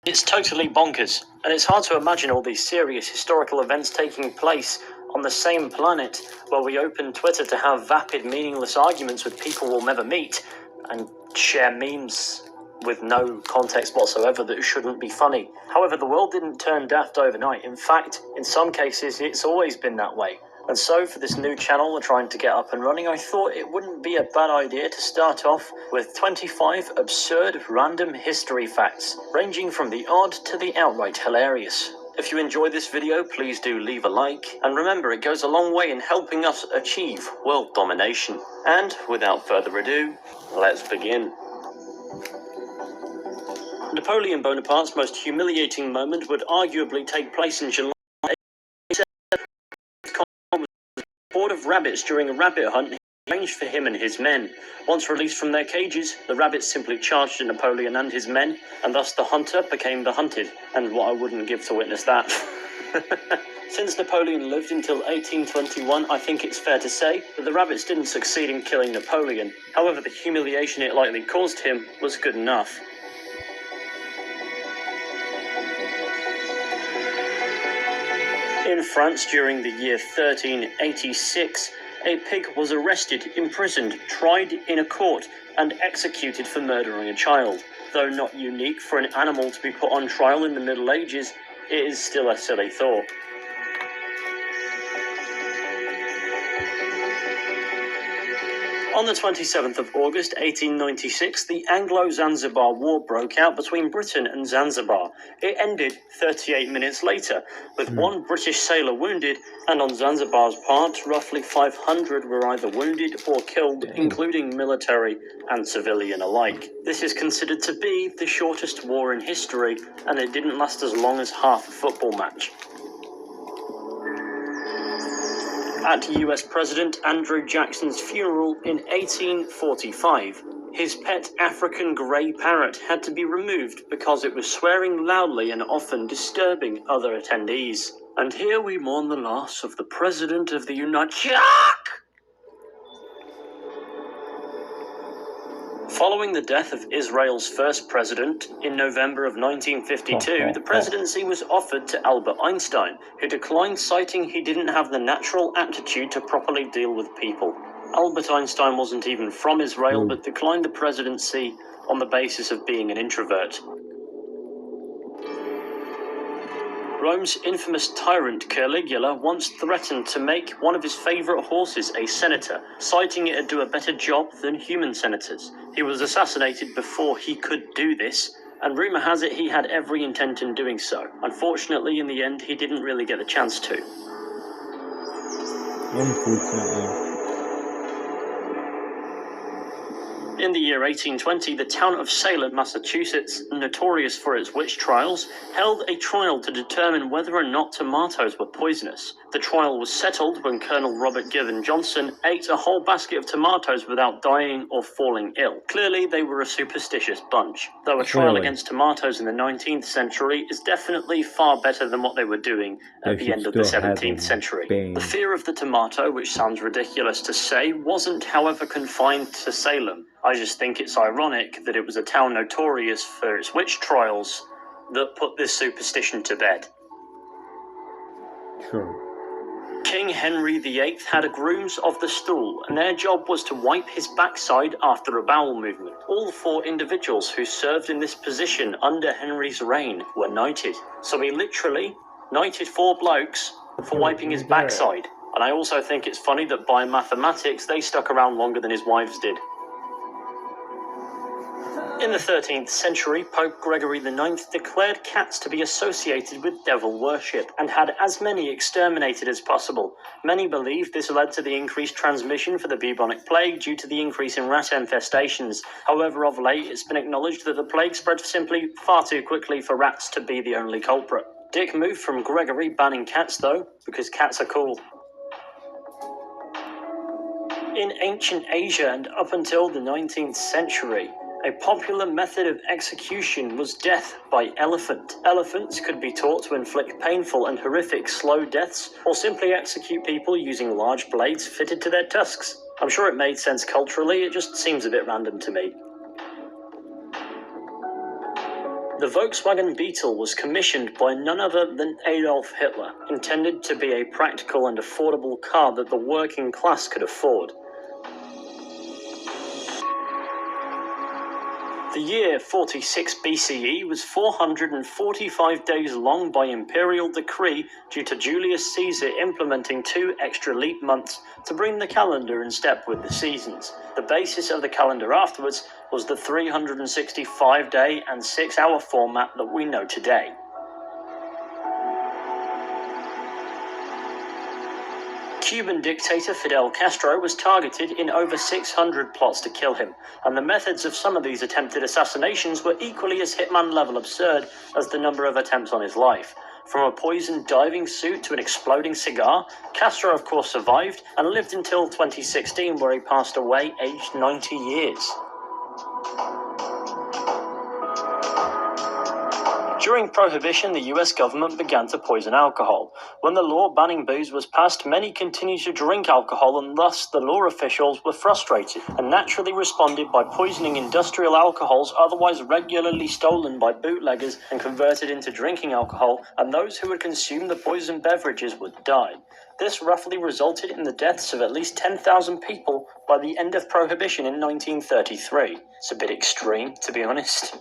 It's totally bonkers, and it's hard to imagine all these serious historical events taking place on the same planet where we open Twitter to have vapid, meaningless arguments with people we'll never meet, and share memes with no context whatsoever that shouldn't be funny. However, the world didn't turn daft overnight. In fact, in some cases, it's always been that way. And so, for this new channel we're trying to get up and running, I thought it wouldn't be a bad idea to start off with 25 absurd random history facts, ranging from the odd to the outright hilarious. If you enjoyed this video, please do leave a like, and remember, it goes a long way in helping us achieve world domination. And, without further ado, let's begin. Napoleon Bonaparte's most humiliating moment would arguably take place in July. A horde of rabbits during a rabbit hunt arranged for him and his men. Once released from their cages, the rabbits simply charged at Napoleon and his men, and thus the hunter became the hunted, and what I wouldn't give to witness that. Since Napoleon lived until 1821, I think it's fair to say that the rabbits didn't succeed in killing Napoleon. However, the humiliation it likely caused him was good enough. In France, during the year 1386, a pig was arrested, imprisoned, tried in a court, and executed for murdering a child. Though not unique for an animal to be put on trial in the Middle Ages, it is still a silly thought. On the 27th of August 1896, the Anglo-Zanzibar War broke out between Britain and Zanzibar. It ended 38 minutes later, with one British sailor wounded, and on Zanzibar's part, roughly 500 were either wounded or killed, including military and civilian alike. This is considered to be the shortest war in history, and it didn't last as long as half a football match. At US President Andrew Jackson's funeral in 1845, his pet African grey parrot had to be removed because it was swearing loudly and often disturbing other attendees. And here we mourn the loss of the President of the United States. Following the death of Israel's first president in November of 1952, the presidency was offered to Albert Einstein, who declined, citing he didn't have the natural aptitude to properly deal with people. Albert Einstein wasn't even from Israel, but declined the presidency on the basis of being an introvert. Rome's infamous tyrant Caligula once threatened to make one of his favourite horses a senator, citing it'd do a better job than human senators. He was assassinated before he could do this, and rumour has it he had every intent in doing so. Unfortunately, in the end, he didn't really get the chance to. Unfortunately. In the year 1820, the town of Salem, Massachusetts, notorious for its witch trials, held a trial to determine whether or not tomatoes were poisonous. The trial was settled when Colonel Robert Given Johnson ate a whole basket of tomatoes without dying or falling ill. Clearly, they were a superstitious bunch, though a trial against tomatoes in the 19th century is definitely far better than what they were doing at the end of the 17th century. The fear of the tomato, which sounds ridiculous to say, wasn't, however, confined to Salem. I just think it's ironic that it was a town notorious for its witch trials that put this superstition to bed. True. King Henry VIII had a grooms of the stool, and their job was to wipe his backside after a bowel movement. All 4 individuals who served in this position under Henry's reign were knighted. So he literally knighted 4 blokes for wiping his backside. And I also think it's funny that by mathematics, they stuck around longer than his wives did. In the 13th century, Pope Gregory IX declared cats to be associated with devil worship, and had as many exterminated as possible. Many believe this led to the increased transmission for the bubonic plague due to the increase in rat infestations. However, of late, it's been acknowledged that the plague spread simply far too quickly for rats to be the only culprit. Dick move from Gregory banning cats, though, because cats are cool. In ancient Asia and up until the 19th century, a popular method of execution was death by elephant. Elephants could be taught to inflict painful and horrific slow deaths, or simply execute people using large blades fitted to their tusks. I'm sure it made sense culturally, it just seems a bit random to me. The Volkswagen Beetle was commissioned by none other than Adolf Hitler, intended to be a practical and affordable car that the working class could afford. The year 46 BCE was 445 days long by imperial decree due to Julius Caesar implementing 2 extra leap months to bring the calendar in step with the seasons. The basis of the calendar afterwards was the 365-day and 6-hour format that we know today. Cuban dictator Fidel Castro was targeted in over 600 plots to kill him, and the methods of some of these attempted assassinations were equally as Hitman-level absurd as the number of attempts on his life. From a poisoned diving suit to an exploding cigar, Castro of course survived and lived until 2016, where he passed away aged 90 years. During Prohibition, the US government began to poison alcohol. When the law banning booze was passed, many continued to drink alcohol, and thus the law officials were frustrated and naturally responded by poisoning industrial alcohols otherwise regularly stolen by bootleggers and converted into drinking alcohol, and those who would consume the poisoned beverages would die. This roughly resulted in the deaths of at least 10,000 people by the end of Prohibition in 1933. It's a bit extreme, to be honest.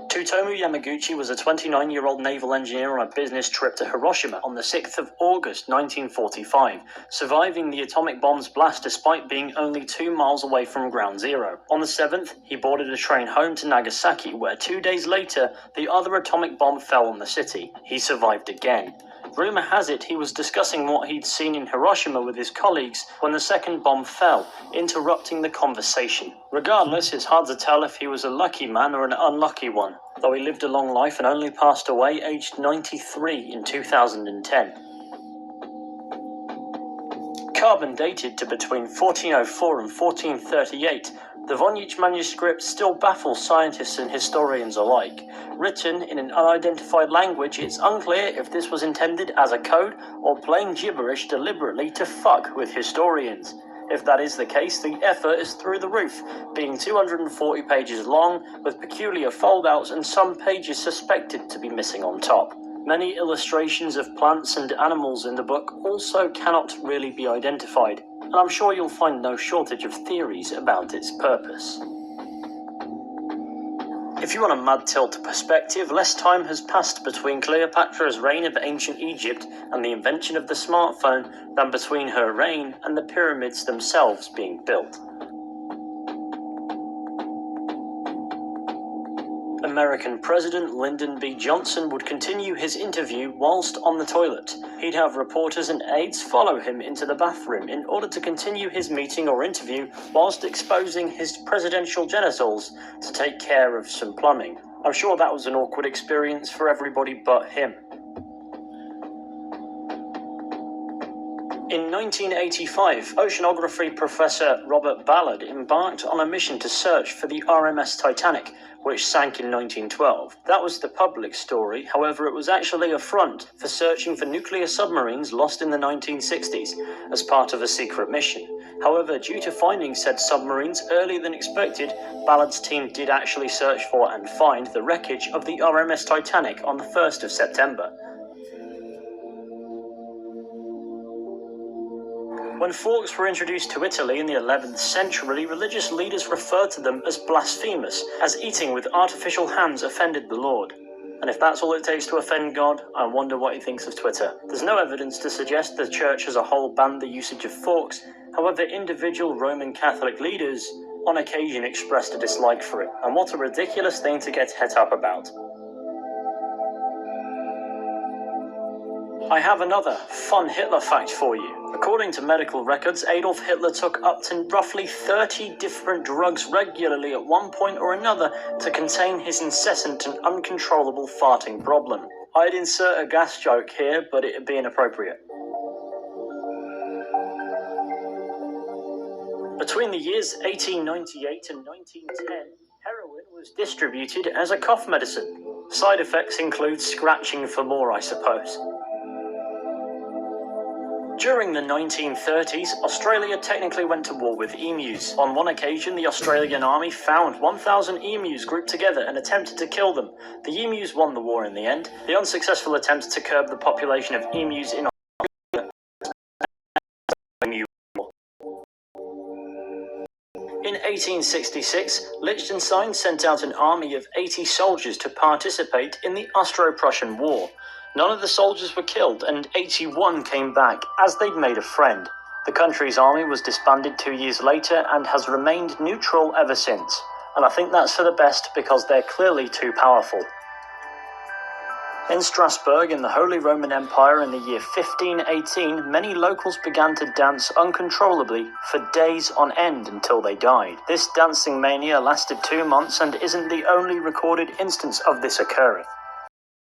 Tsutomu Yamaguchi was a 29-year-old naval engineer on a business trip to Hiroshima on the 6th of August 1945, surviving the atomic bomb's blast despite being only 2 miles away from ground zero. On the 7th, he boarded a train home to Nagasaki, where 2 days later, the other atomic bomb fell on the city. He survived again. Rumour has it he was discussing what he'd seen in Hiroshima with his colleagues when the second bomb fell, interrupting the conversation. Regardless, it's hard to tell if he was a lucky man or an unlucky one, though he lived a long life and only passed away aged 93 in 2010. Carbon dated to between 1404 and 1438, the Voynich manuscript still baffles scientists and historians alike. Written in an unidentified language, it's unclear if this was intended as a code or plain gibberish deliberately to fuck with historians. If that is the case, the effort is through the roof, being 240 pages long, with peculiar foldouts and some pages suspected to be missing on top. Many illustrations of plants and animals in the book also cannot really be identified, and I'm sure you'll find no shortage of theories about its purpose. If you want a mad tilt perspective, less time has passed between Cleopatra's reign of ancient Egypt and the invention of the smartphone than between her reign and the pyramids themselves being built. American President Lyndon B. Johnson would continue his interview whilst on the toilet. He'd have reporters and aides follow him into the bathroom in order to continue his meeting or interview whilst exposing his presidential genitals to take care of some plumbing. I'm sure that was an awkward experience for everybody but him. In 1985, oceanography professor Robert Ballard embarked on a mission to search for the RMS Titanic, which sank in 1912. That was the public story, however it was actually a front for searching for nuclear submarines lost in the 1960s as part of a secret mission. However, due to finding said submarines earlier than expected, Ballard's team did actually search for and find the wreckage of the RMS Titanic on the 1st of September. When forks were introduced to Italy in the 11th century, religious leaders referred to them as blasphemous, as eating with artificial hands offended the Lord. And if that's all it takes to offend God, I wonder what he thinks of Twitter. There's no evidence to suggest the church as a whole banned the usage of forks, however individual Roman Catholic leaders on occasion expressed a dislike for it, and what a ridiculous thing to get het up about. I have another fun Hitler fact for you. According to medical records, Adolf Hitler took up to roughly 30 different drugs regularly at one point or another to contain his incessant and uncontrollable farting problem. I'd insert a gas joke here, but it'd be inappropriate. Between the years 1898 and 1910, heroin was distributed as a cough medicine. Side effects include scratching for more, I suppose. During the 1930s, Australia technically went to war with emus. On one occasion, the Australian Army found 1,000 emus grouped together and attempted to kill them. The emus won the war in the end. The unsuccessful attempt to curb the population of emus in Australia. In 1866, Liechtenstein sent out an army of 80 soldiers to participate in the Austro-Prussian War. None of the soldiers were killed, and 81 came back, as they'd made a friend. The country's army was disbanded 2 years later and has remained neutral ever since. And I think that's for the best because they're clearly too powerful. In Strasbourg, in the Holy Roman Empire in the year 1518, many locals began to dance uncontrollably for days on end until they died. This dancing mania lasted 2 months and isn't the only recorded instance of this occurring.